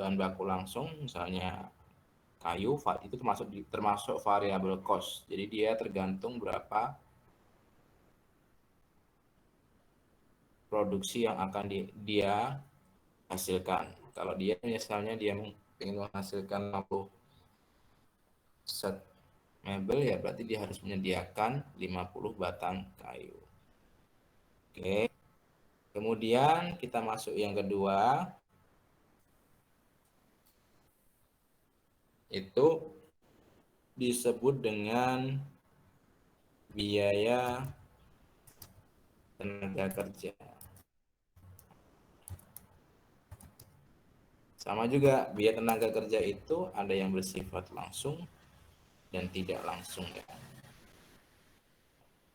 bahan baku langsung, misalnya kayu, itu termasuk variable cost. Jadi dia tergantung berapa produksi yang akan dia hasilkan. Kalau dia misalnya dia ingin menghasilkan 50 set mebel, ya berarti dia harus menyediakan 50 batang kayu. Oke. Kemudian kita masuk yang kedua, itu disebut dengan biaya tenaga kerja. Sama juga, biaya tenaga kerja itu ada yang bersifat langsung dan tidak langsung ya.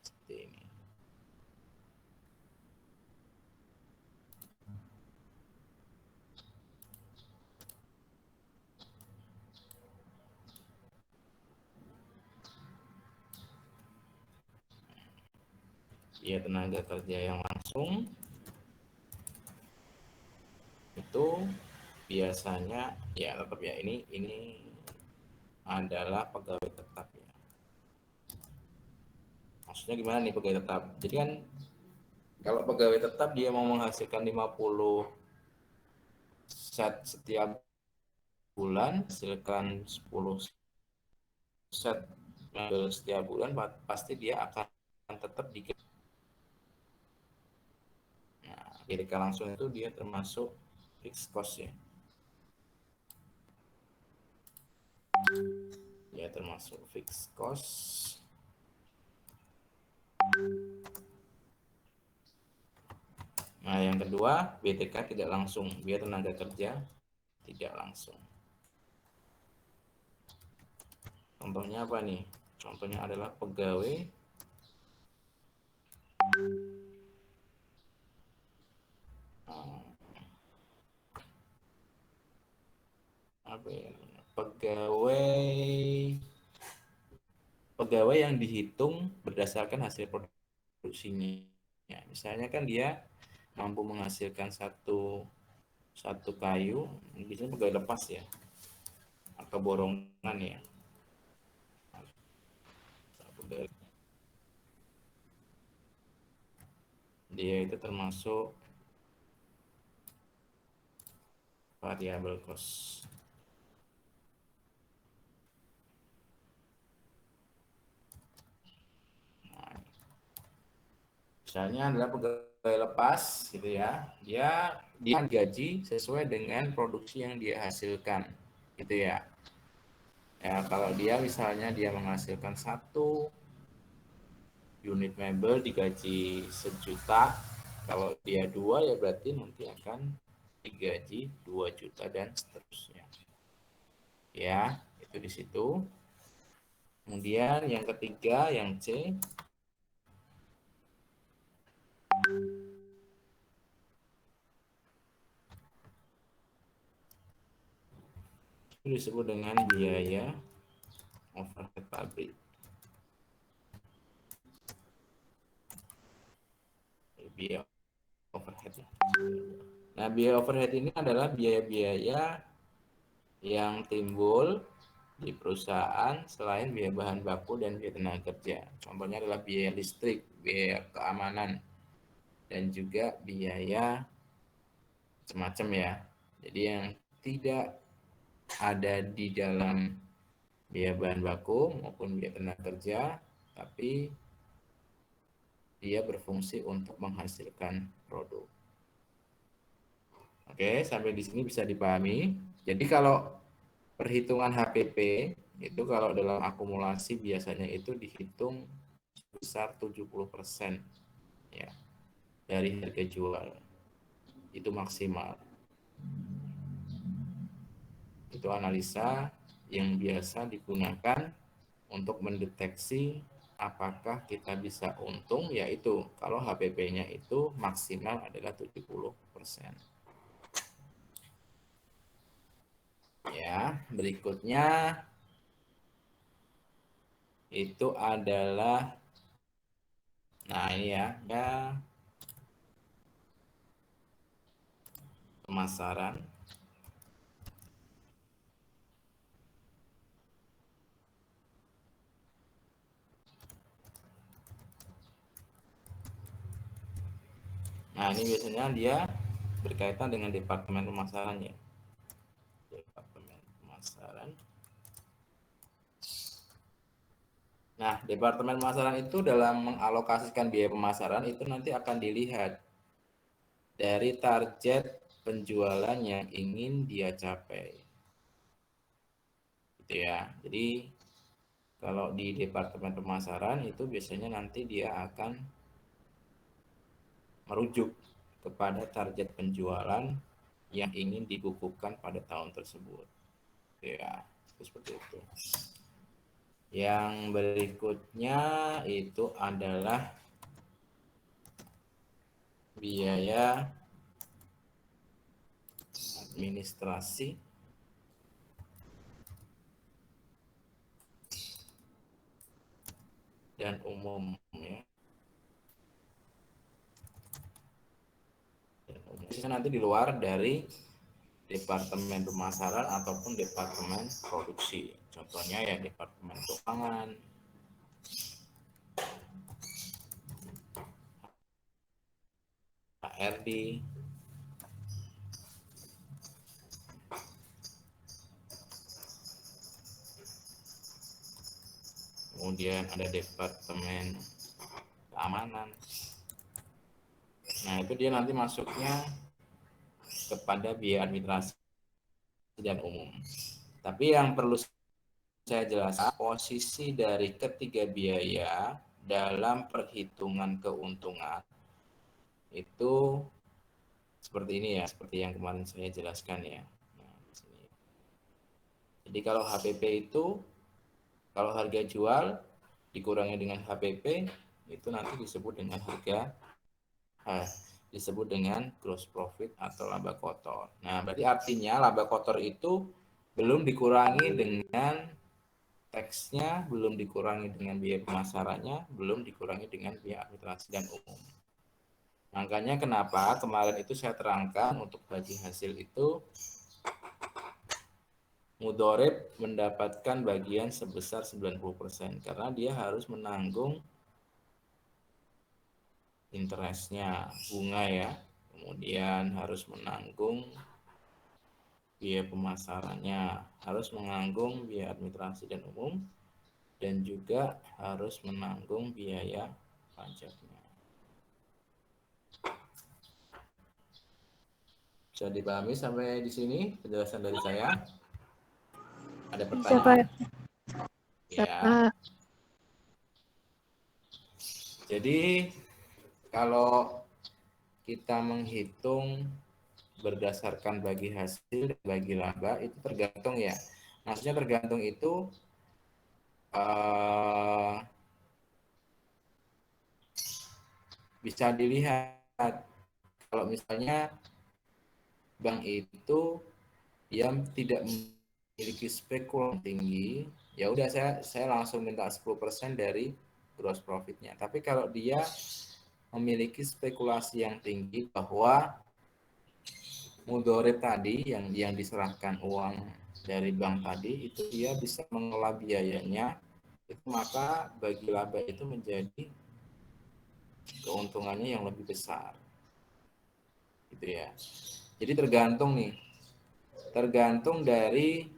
Seperti ini. Biaya tenaga kerja yang langsung itu biasanya ya tetap ya, ini adalah pegawai tetap ya. Maksudnya gimana nih pegawai tetap? Jadi kan kalau pegawai tetap dia mau menghasilkan 50 set setiap bulan, hasilkan 10 set setiap bulan, pasti dia akan tetap digaji. Nah, ketika langsung itu dia termasuk fixed cost ya. Ya termasuk fixed cost. Nah, yang kedua, BTK tidak langsung, biaya tenaga kerja tidak langsung. Contohnya apa nih? Contohnya adalah pegawai apa ya? Pegawai yang dihitung berdasarkan hasil produksinya. Ya, misalnya kan dia mampu menghasilkan satu kayu, biasanya pegawai lepas ya, atau borongan ya. Dia itu termasuk variable cost. Nah, misalnya adalah pegawai lepas gitu ya, dia gaji sesuai dengan produksi yang dia hasilkan gitu ya. Ya, kalau dia misalnya dia menghasilkan 1 unit mebel digaji 1 juta, kalau dia 2 ya berarti nanti akan digaji 2 juta dan seterusnya. Ya, itu di situ. Kemudian yang ketiga, yang C, itu disebut dengan biaya overhead pabrik. Biaya overhead. Nah, biaya overhead ini adalah biaya-biaya yang timbul di perusahaan selain biaya bahan baku dan biaya tenaga kerja. Contohnya adalah biaya listrik, biaya keamanan, dan juga biaya semacam ya. Jadi yang tidak ada di dalam biaya bahan baku maupun biaya tenaga kerja, tapi dia berfungsi untuk menghasilkan produk. Oke, sampai di sini bisa dipahami. Jadi kalau perhitungan HPP itu kalau dalam akumulasi biasanya itu dihitung sebesar 70% ya dari harga jual. Itu maksimal. Itu analisa yang biasa digunakan untuk mendeteksi apakah kita bisa untung, yaitu kalau HPP-nya itu maksimal adalah 70%. Ya, berikutnya itu adalah nah ini ya pemasaran. Nah, ini biasanya dia berkaitan dengan departemen pemasaran ya. Departemen pemasaran. Nah, departemen pemasaran itu dalam mengalokasikan biaya pemasaran itu nanti akan dilihat dari target penjualan yang ingin dia capai. Gitu ya. Jadi kalau di departemen pemasaran itu biasanya nanti dia akan merujuk kepada target penjualan yang ingin dibukukan pada tahun tersebut. Ya, seperti itu. Yang berikutnya itu adalah biaya administrasi dan umum ya. Bisa nanti di luar dari departemen pemasaran ataupun departemen produksi. Contohnya ya departemen keuangan, HRD, kemudian ada departemen keamanan. Nah, itu dia nanti masuknya kepada biaya administrasi dan umum. Tapi yang perlu saya jelaskan, posisi dari ketiga biaya dalam perhitungan keuntungan itu seperti ini ya, seperti yang kemarin saya jelaskan ya. Nah, jadi kalau HPP itu, kalau harga jual dikurangi dengan HPP, itu nanti disebut dengan disebut dengan gross profit atau laba kotor. Nah, berarti artinya laba kotor itu belum dikurangi dengan teksnya, belum dikurangi dengan biaya pemasarannya, belum dikurangi dengan biaya administrasi dan umum. Makanya kenapa kemarin itu saya terangkan untuk bagi hasil itu mudorib mendapatkan bagian sebesar 90% karena dia harus menanggung interestnya, bunga ya, kemudian harus menanggung biaya pemasarannya, harus menanggung biaya administrasi dan umum, dan juga harus menanggung biaya pajaknya. Bisa dipahami sampai di sini penjelasan dari saya? Ada pertanyaan? Ya. Jadi kalau kita menghitung berdasarkan bagi hasil dan bagi laba itu tergantung ya. Maksudnya tergantung itu bisa dilihat kalau misalnya bank itu yang tidak memiliki spekulasi tinggi, ya udah saya langsung minta 10% dari gross profitnya. Tapi kalau dia memiliki spekulasi yang tinggi bahwa mudorib tadi yang diserahkan uang dari bank tadi itu dia bisa mengelola biayanya, itu maka bagi laba itu menjadi keuntungannya yang lebih besar, gitu ya. Jadi tergantung dari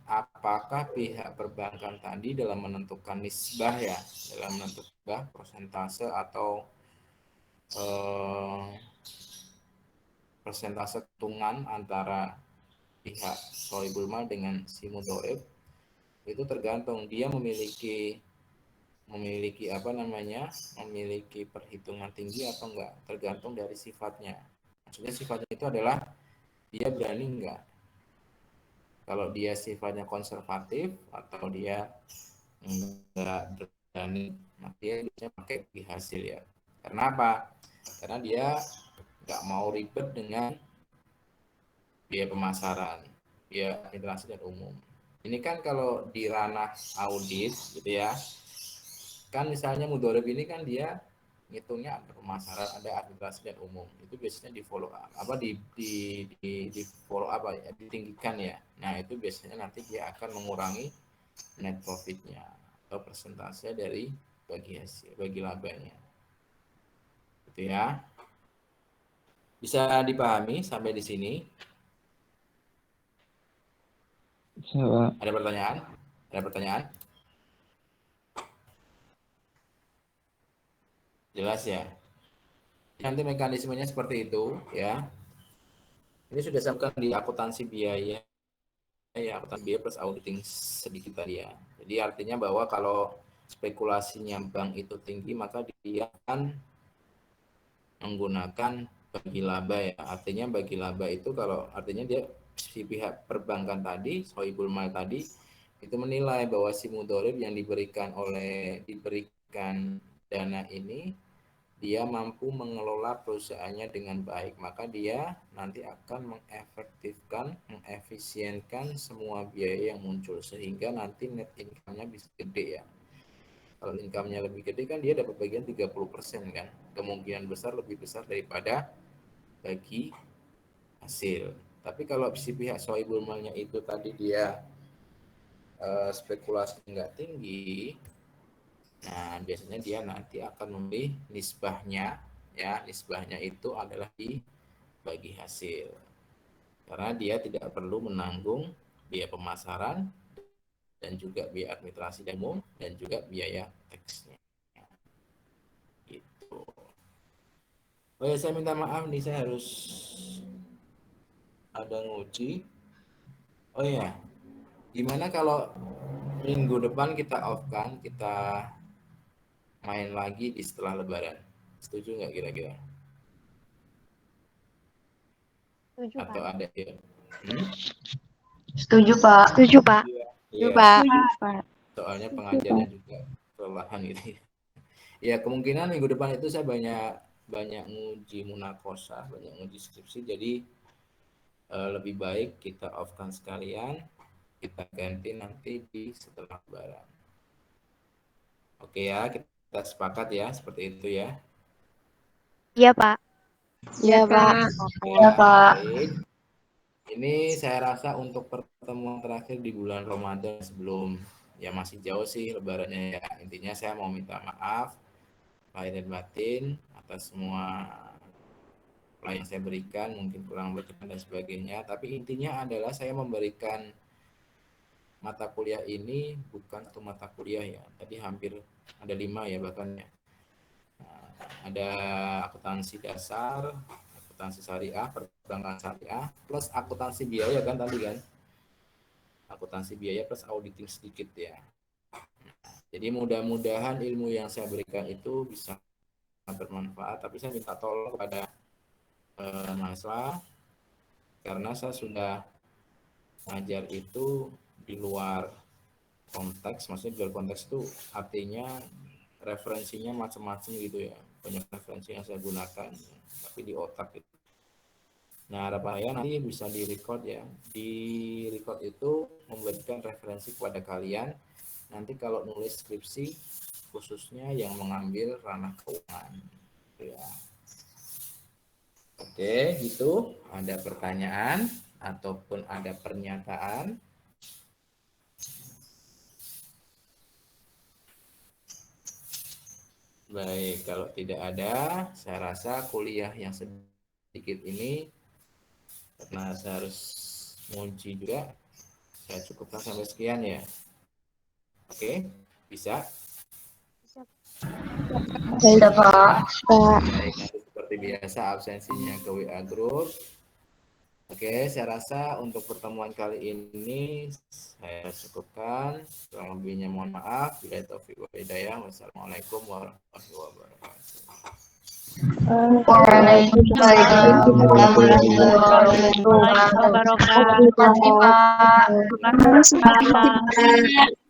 apakah pihak perbankan tadi dalam menentukan nisbah ya, dalam menentukan persentase atau persentase keuntungan antara pihak sohibul mal dengan si mudorib, itu tergantung dia memiliki memiliki perhitungan tinggi atau enggak, tergantung dari sifatnya. Maksudnya sifatnya itu adalah dia berani enggak. Kalau dia sifatnya konservatif atau dia enggak berani, maka dia bisa pakai bagi hasil ya. Karena apa? Karena dia enggak mau ribet dengan biaya pemasaran, biaya administrasi dan umum. Ini kan kalau di ranah audit gitu ya, kan misalnya mudorib ini kan dia ngitungnya ada pemasaran, ada administrasi dan umum. Itu biasanya di follow apa di follow apa ya, ditinggikan ya. Nah, itu biasanya nanti dia akan mengurangi net profitnya atau persentase dari bagi hasil, bagi labanya. Gitu ya. Bisa dipahami sampai di sini? Ada pertanyaan? Ada pertanyaan? Jelas ya? Nanti mekanismenya seperti itu ya. Ini sudah disebutkan di akuntansi biaya ya, akuntansi biaya plus auditing sedikit tadi ya. Jadi artinya bahwa kalau spekulasinya bank itu tinggi, maka dia akan menggunakan bagi laba ya. Artinya bagi laba itu kalau artinya dia si pihak perbankan tadi, sohibul mal tadi itu menilai bahwa si mudorib yang diberikan dana ini dia mampu mengelola perusahaannya dengan baik, maka dia nanti akan mengefektifkan, mengefisienkan semua biaya yang muncul sehingga nanti net income-nya bisa gede ya. Kalau income-nya lebih gede kan dia dapat bagian 30% kan. Kemungkinan besar lebih besar daripada bagi hasil. Tapi kalau si pihak sohibul malnya itu tadi dia spekulasi nggak tinggi, nah biasanya dia nanti akan memilih nisbahnya ya, nisbahnya itu adalah di bagi hasil. Karena dia tidak perlu menanggung biaya pemasaran dan juga biaya administrasi dan umum dan juga biaya teksnya. Gitu. Oh ya, saya minta maaf nih, saya harus ada nguji. Oh ya, gimana kalau minggu depan kita off kan, kita main lagi di setelah Lebaran? Setuju nggak kira-kira? Setuju, Atau Pak. ada ya? Setuju, Pak. Setuju, Pak. Iya, Pak. soalnya pengajarnya juga kelelahan gitu ya. Ya kemungkinan minggu depan itu saya banyak nguji munakosa, banyak nguji skripsi, jadi lebih baik kita off-kan sekalian, kita ganti nanti di setelah Lebaran. Oke ya, kita sepakat ya seperti itu ya. Iya, Pak. Iya, Pak. Ya, baik. Ini saya rasa untuk pertemuan terakhir di bulan Ramadan sebelum ya masih jauh sih Lebarannya ya. Intinya saya mau minta maaf lahir dan batin atas semua yang saya berikan, mungkin kurang berkenan dan sebagainya. Tapi intinya adalah saya memberikan mata kuliah ini bukan satu mata kuliah ya. Tadi hampir ada 5 ya bahkan ya. Nah, ada akuntansi dasar, akuntansi syariah, perbankan syariah, plus akuntansi biaya kan tadi kan. Akuntansi biaya plus auditing sedikit ya. Jadi mudah-mudahan ilmu yang saya berikan itu bisa bermanfaat. Tapi saya minta tolong kepada Masla, karena saya sudah ngajar itu di luar konteks, maksudnya di luar konteks itu artinya referensinya macam-macam gitu ya, banyak referensi yang saya gunakan, tapi di otak itu. Nah harapannya nanti bisa di record ya, di record itu memberikan referensi kepada kalian, nanti kalau nulis skripsi khususnya yang mengambil ranah keuangan gitu ya. Oke, gitu. Ada pertanyaan ataupun ada pernyataan? Baik, kalau tidak ada, saya rasa kuliah yang sedikit ini, karena saya harus menguji juga, saya cukupkan sampai sekian ya. Oke, bisa? Bisa, Pak. Baik, nanti seperti biasa absensinya ke WA Group. Oke, saya rasa untuk pertemuan kali ini saya cukupkan. Kurang lebihnya mohon maaf. Bila taufiq wal hidayah. Wassalamualaikum warahmatullahi wabarakatuh. Waalaikumsalam warahmatullahi wabarakatuh. Terima kasih, Pak. Terima kasih, Pak.